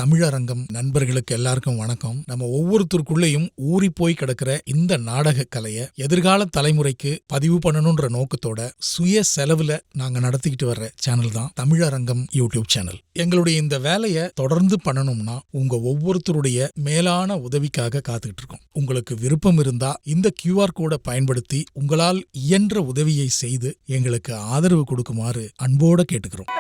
தமிழரங்கம் நண்பர்களுக்கு எல்லாருக்கும் வணக்கம். நம்ம ஒவ்வொருத்தருக்குள்ளேயும் ஊறி போய் கிடக்கிற இந்த நாடக கலையை எதிர்கால தலைமுறைக்கு பதிவு பண்ணணும்ன்ற நோக்கத்தோட சுய செலவுல நாங்க நடத்திக்கிட்டு வர்ற சேனல் தான் தமிழரங்கம் யூடியூப் சேனல். எங்களுடைய இந்த வேலையை தொடர்ந்து பண்ணணும்னா உங்க ஒவ்வொருத்தருடைய மேலான உதவிக்காக காத்துக்கிட்டு இருக்கோம். உங்களுக்கு விருப்பம் இருந்தா இந்த QR கோடை பயன்படுத்தி உங்களால் இயன்ற உதவியை செய்து எங்களுக்கு ஆதரவு கொடுக்குமாறு அன்போட கேட்டுக்கிறோம்.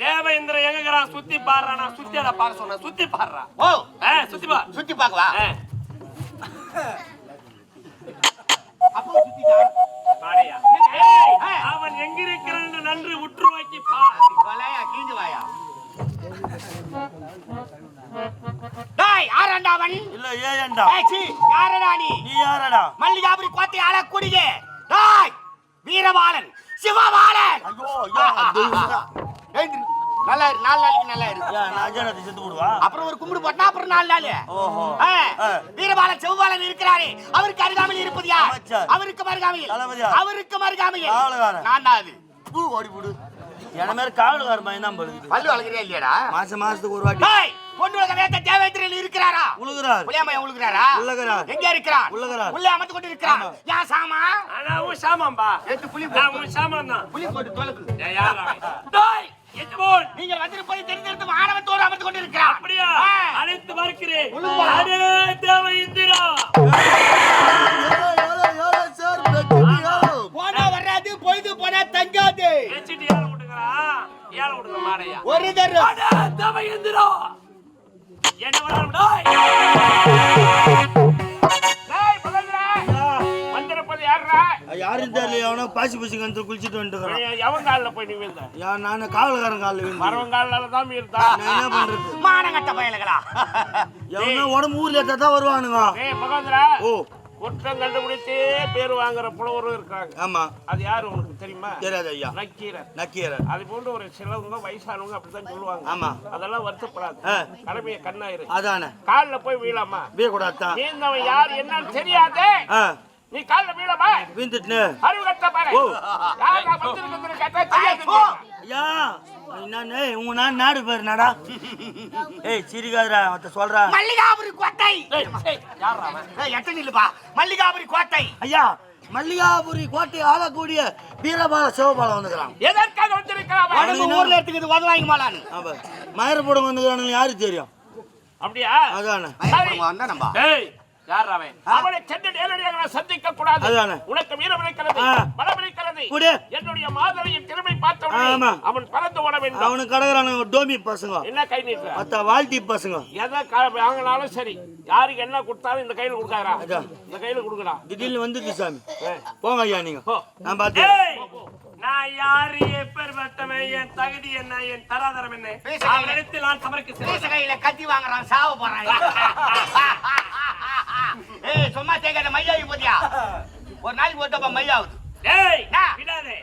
தேவேந்திர எங்க சுத்தி பாடுறா, நான் சுத்தியடா பார்க்க சொன்ன, சுத்தி பாடுறா. ஓ சுத்தி பா, சுத்தி பாக்கவா? அவன் எங்க இருக்கிறான் நன்று உற்று நோக்கி பார். கீஞ்சு வாயா. டேய் யாரடா அவன்? இல்ல ஏயண்டா. ஏச்சி யாரடா நீ? நீ யாரடா? மல்லிகாபுரி கோட்டை ஆளக்கூடிய டேய் வீரபாலன் சிவபாலன். ஐயோ ஏய் நல்லா நாலு நாளைக்கு நல்லா இருக்கு. நான் ஜனத்தை செத்து போடுவா. அப்புறம் ஒரு கும்பிடு போட்டா அப்புறம் 4 நாள். ஓஹோ வீரபாலன் சிவபாலன் இருக்கிறாரே, அவருக்கு அருகாமையில் இருப்பது யார்? அவருக்கு மருகாமையில். அவருக்கு மருகாமையில் நான் தான். அது பூ ஓடி போடு. என்ன மாதிரி காவலுக்கார பையன் தான் படுது. பல்லு வளர்க்கறியா இல்லையாடா? மாசத்துக்கு ஒரு வாட்டி. டேய் பொன்னுலக வேத தேவேந்திரன் இருக்கிறாரா? உலகுறார். புலியாமையா உலகுறாரா? உலகுறார். எங்க இருக்கிறார்? உலகுறார். உள்ள அமர்ந்து கொண்டு இருக்கிறார். யா சாமா? நான் சாமாம்பா. ஏத்து புலி போடு. நான் சாமான் தான். புலி போட்டு தொலைக்கு. ஏய் யாரா? டேய் எஜமான் நீங்க வந்திருப்பதை தெரிந்திருந்து மானவத்தோடு அமர்ந்து கொண்டு இருக்கிறார். அப்படியே அழைத்து பார்க்கிறேன். அடே தேவேந்திரா. சார் பெக்கியோ. போனா வராது, பொய்து போனா தங்காது. ஏச்சிடி யார விடுங்கடா. யார விடுங்க மாடையா. ஒரு தர. அடே தேவேந்திரா. என்ன வராரு டேய். டேய் பகல்ரா. வந்திருப்பது யாரா? யாரும் தெரியல. அவனோ பாசி கந்து குளிச்சிட்டு வந்துறான். எவன் கால்ல போய் நீ விழுந்த? நான் காவலகாரன் கால்ல விழுந்தேன். மரவன் கால்ல தான் விழுந்தா. நான் என்ன பண்றது? மானங்கட்ட பயலகளா. எவனோ உடம்பு ஊர்ல ஏத்தா வருவானுங்க. ஏய் பகல்ரா. ஓ குற்றம் கண்டுபிடிச்சே பேர் வாங்குற புலவரும் இருக்காங்க. ஆமா. அது யாரு உனக்கு தெரியுமா? தெரியாது ஐயா. நக்கீரர். அது போன்று ஒரு சிலவங்க வயசானவங்க அப்படித்தான் சொல்லுவாங்க. ஆமா. அதெல்லாம் வருத்தப்படாது. கடமையை கண்ணாயிரு. அதானே. கால்ல போய் வீழாமா? வீழக்கூடாது. நீந்தவன் யார் என்னன்னு தெரியாதே. நீ கால்ல வீழாமா? வீந்துட்டு அறிவு கட்ட பாரு. யாரா வந்திருக்குன்னு கேட்டா தெரியாது. ஐயா நானே உங்க நாடு பேர் நாடா. ஏய் சிரிகாதடா மத்த சொல்றா. மல்லிகாபுரி கோட்டை. ஏய் யாரா அவன்? ஏய் எட்ட நில்லுப்பா. மல்லிகாபுரி கோட்டை. ஐயா மல்லிகாபுரி கோட்டை ஆளக்கூடிய வீரபால சிவபாலன் வந்துக்கறான். எதற்காக வந்திருக்கான்? அவன் ஊர்ல எடுத்துக்கிட்டு வதவாங்க மாலான்னு. ஆமா மயிர போட வந்துக்கறானு யாருக்கு தெரியும்? அப்படியே அதானே. சரி வந்தா நம்ப. ஏய் யார் அவன்? அவனை சென்று நேரடியாக சந்திக்க கூடாது. உனக்கு வீரம் இருக்கிறது, பலம் இருக்கிறது. என்னுடைய மாதவியின் திறமை பார்த்தவனே அவன் பறந்து ஓட வேண்டும். அவனுக்கு கடகறான டோமி பசங்க. என்ன கை நீட்டுற? அத்த வால்டி பசங்க. எதை வாங்கினாலும் சரி, யாருக்கு என்ன கொடுத்தாலும் இந்த கையில கொடுக்காதடா. இந்த கையில கொடுக்கடா. திடீர்னு வந்துது சாமி. போங்க ஐயா நீங்க. நான் பாத்தேன். நான் யாரு எப்பேர்பட்டவன், என் தகுதி என்ன, என் தராதரம் என்ன? அவனிடத்தில் நான் சமர்க்க பேச கையில கத்தி வாங்குறான், சாவ போறான். ஏய் சும்மா தேக்காத மையாவி போதியா? ஒரு நாளைக்கு போட்டப்ப மையாவுது. ஏய் விடாதே.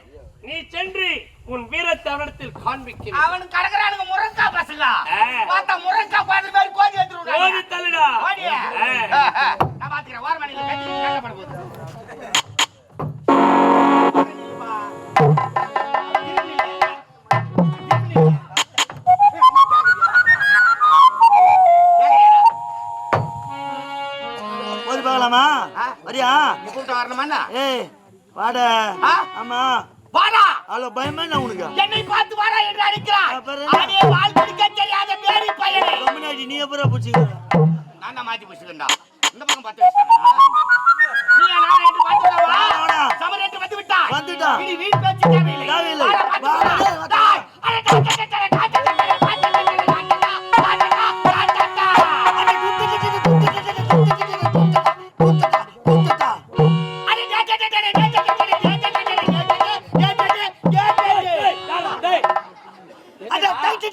நீ சென்று உன் வீரத்தை அவனிடத்தில் காண்பிக்கிறேன். அவன் கடகறானுங்க முரங்கா பசங்க. பார்த்தா முரங்கா பாதி மாதிரி கோதி எடுத்துறான். கோதி தள்ளுடா. கோடி. நான் பாத்துக்கறேன். வார மணில கட்டி கட்டப்பட போகுது. வரியா? நீ கூட்ட வரணுமா? ஏய் வாடா. ஆமா வாடா. அல பயமா என்ன உனக்கு? என்னை பார்த்து வாடா என்று அடிக்கிறான். அதே வால் பிடிக்க தெரியாத பேரி பையனே. கம்முனாடி நீ எப்பற புடிச்சீங்க? நான் தான் மாத்தி புடிச்சேன்டா. இந்த பக்கம் பார்த்து வச்சிட்டேன். நீ நான் என்று பார்த்துடா. சமரேட்டு வந்து விட்டா. வந்துட்டான். இனி வீண் பேச்சு தேவையில்லை. தேவையில்லை. டேய், அட டேய், டேய், டேய், டேய்,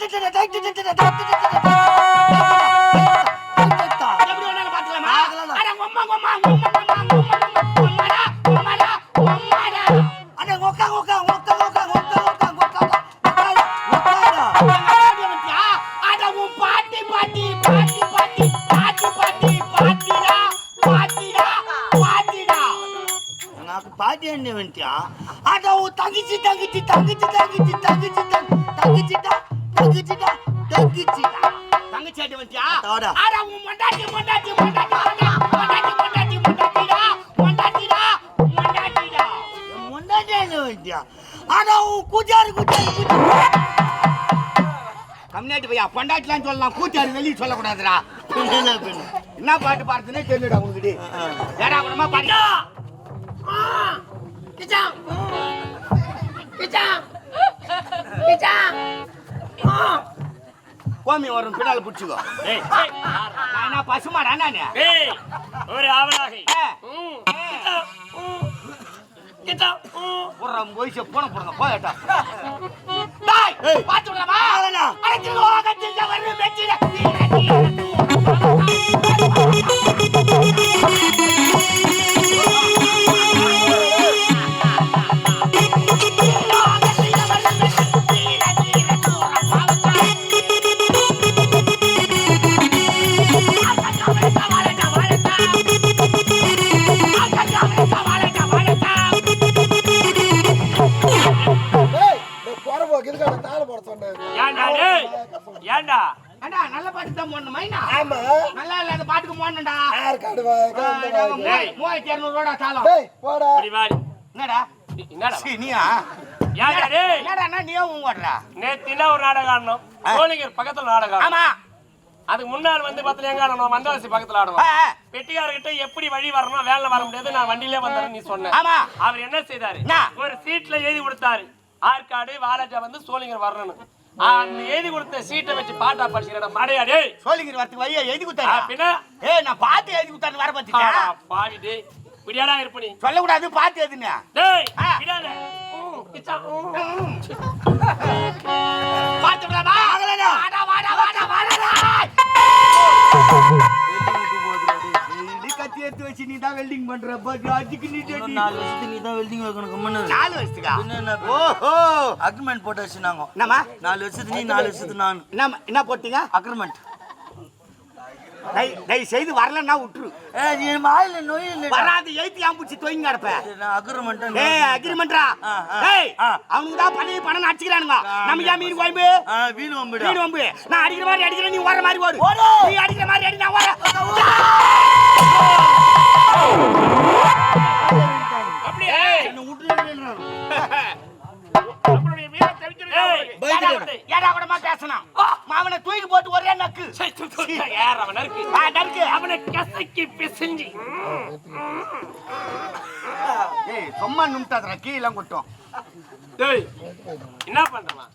டேய், டேய், டேய், எப்படி வேணாலும் பார்த்துக்கலாமா? அட உம்மா, உம்மா, உம்மா, உம்மா, உம்மா, உம்மாடா, உம்மாடா, உம்மாடா. அட வந்துட்டியா? அட உன் பாட்டி, பாட்டி, பாட்டி, பாட்டி, பாட்டி, பாட்டி, பாட்டிடா, பாட்டிடா, பாட்டிடா. నాకు పార్టీ అండి వెంటా அட உன் தங்கச்சி, தங்கச்சி, தங்கச்சி, தங்கச்சி, தங்கச்சி, தங்கச்சிடா, தங்கச்சிடா, தங்கச்சிடா. தங்கச்சி அடி வந்துட்டியா? தோடா. அட உன் மொண்டாட்டி, மொண்டாட்டி, மொண்டாட்டி, மொண்டாட்டி, மொண்டாட்டி, மொண்டாட்டிடா, மொண்டாட்டிடா, மொண்டாட்டிடா. முன்னாடி வெంటా ஆனா குஜார் குஜார் கம்னாட்டி பையா பொண்டாட்டிலாம் சொல்லலாம், கூத்தாரு வெளியே சொல்லக்கூடாதுடா. என்ன பாட்டு பாடுறதுன்னே தெரியலடா உங்களுக்கு. ஏடா கூடமா பாடியா? கிச்சா கிச்சா கிச்சா கோமி வரும் பின்னால புடிச்சுக்கோ. நான் என்ன பசுமாடா நானு? ஒரு ஆவலாகை போயிச்சு போன போடுங்க போயட்டா. பாத்து விடலாமா? அரைச்சிருக்கோ கட்டில வர்ற வெச்சிட. ஏண்டா அண்ணா நல்ல பாட்டு தான் போடணும் மைனா. நல்லா இல்ல அந்த பாட்டுக்கு போடணும்டா. 3200 சாலம். என்னடா என்னடா நீயா ஏண்டா டேய் என்னடா நீயும் ஓடுறா? நேத்தினா ஒரு நாடகம் ஆடணும், சோழிங்கர் பக்கத்துல நாடகம். ஆமா அதுக்கு முன்னால் வந்து பத்துல எங்க ஆடணும், மந்தவாசி பக்கத்துல ஆடணும். பெட்டிக்காரர்கிட்ட எப்படி வழி வரணும், வேலை வர முடியாது, நான் வண்டியிலே வந்தேன் நீ சொன்ன. ஆமா அவர் என்ன செய்தாரு, ஒரு சீட்ல எழுதி கொடுத்தாரு, ஆற்காடு வாலாஜா வந்து சோழிங்கர் வரணும். அந்த எழுதி கொடுத்த சீட்டை வச்சு பாட்டா படிச்சுக்கிற மடையாடே சோழிங்கர் வரத்துக்கு வழியா எழுதி கொடுத்தாரு. பின்ன நான் பாத்து எழுதி கொடுத்தாரு வர பாத்தீங்க. பாவி டேய் இப்படியாடா இருப்ப நீ சொல்லக்கூடாது பாத்து எதுன்னு. டேய் விடாத பாத்து விடாதா? வாடா வாடா வாடா வாடா. கத்தி எடுத்து வச்சு நீ தான் வெல்டிங் பண்ற. அதுக்கு நீ 4 வருஷத்துக்கு நீ தான் வெல்டிங் வைக்கணும் கம்மன்னு. 4 வருஷத்துக்கா? ஓஹோ அக்ரிமெண்ட் போட்டு வச்சுனாங்க. என்னமா 4 வருஷத்துக்கு நீ 4 வருஷத்துக்கு நான். என்ன போட்டீங்க? அக்ரிமெண்ட். டேய் செய்து வரலன்னா விட்டுரு. நீ வாயில நோய் இல்ல. வராது எழுதி ஆம்புச்சி தொய்ங்க கடப்ப. நான் அக்ரிமெண்ட். அக்ரிமெண்ட்ரா. டேய் அவனுக்கு தான் பணம் அடிச்சுக்கிறானுங்க. நம்ம ஏன் மீன் குழம்பு? வீணு வம்புடா. மீன் வம்பு. நான் அடிக்கிற மாதிரி அடிக்கிறேன், நீ ஓடுற மாதிரி ஓடு. நீ அடிக்கிற மாதிரி அடி, நான் ஓடுறேன். அப்படியே என்ன விட்டுறேன்றான். நம்மளுடைய வீர தெரிஞ்சிருக்க ஏடா கூடமா பேசணும். மாவனை தூக்கி போட்டு ஒரே நக்கு. யார் அவன் நறுக்கு நறுக்கு அவனை கசக்கி பிசைஞ்சி. ஏய் சும்மா நும்டாதடா, கீழ கொட்டும். டேய் என்ன பண்றமா?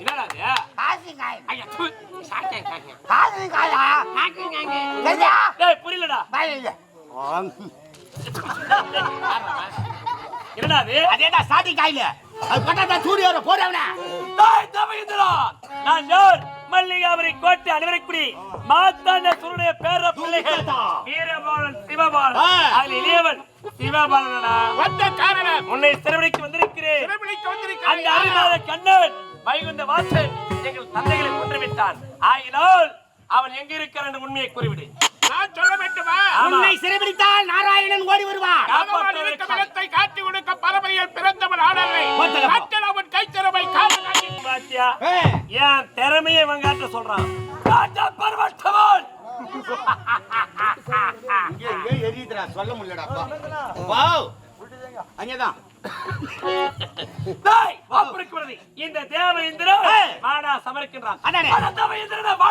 என்னடா இது? காசிங்காய். ஐயா தூ சாக்கே காக்கே. காசிங்காயா? காக்கேங்க. சரியா? டேய் புரியலடா. பாயில. என்னடா இது? அதேடா சாதி காயில. அது பட்டாடா சூடியோர போறவனா. டேய் தவயிந்தரா. நான் யார்? மல்லிகாபுரி கோட்டை அணிவரைக்குடி மாத்தாண்ட சுருடைய பேர பிள்ளைகள் வீரபாலன் சிவபாலன். அதில் இளையவன் சிவபாலனா வந்த காரணம் உன்னை சிறைபிடிக்க வந்திருக்கிறேன். அந்த அறிவாத கண்ணன் வைகுந்த வாசன் எங்கள் தந்தைகளை கொன்றுவிட்டான். ஆகினால் அவன் எங்க இருக்கிறான் என்று உண்மையை கூறிவிடு. நான் சொல்ல வேண்டுமா? ஆமா. உன்னை சிறைபிடித்தால் நாராயணன் ஓடி வருவான். காப்பாற்றுவதற்கு காட்டி கொடுக்க பறவையில் பிறந்தவன் ஆடலை. அவன் கைத்திறமை காரணமாகி பாத்தியா என் திறமையை வங்காட்ட சொல்றான். காட்டா பரவட்டவன் இங்கே எரியுதுடா, சொல்ல முடியலடா. வாவ் அங்கதான் இந்த தேவேந்திரன் மாடா சமர்க்கின்றான். அதானே. தேவேந்திரன்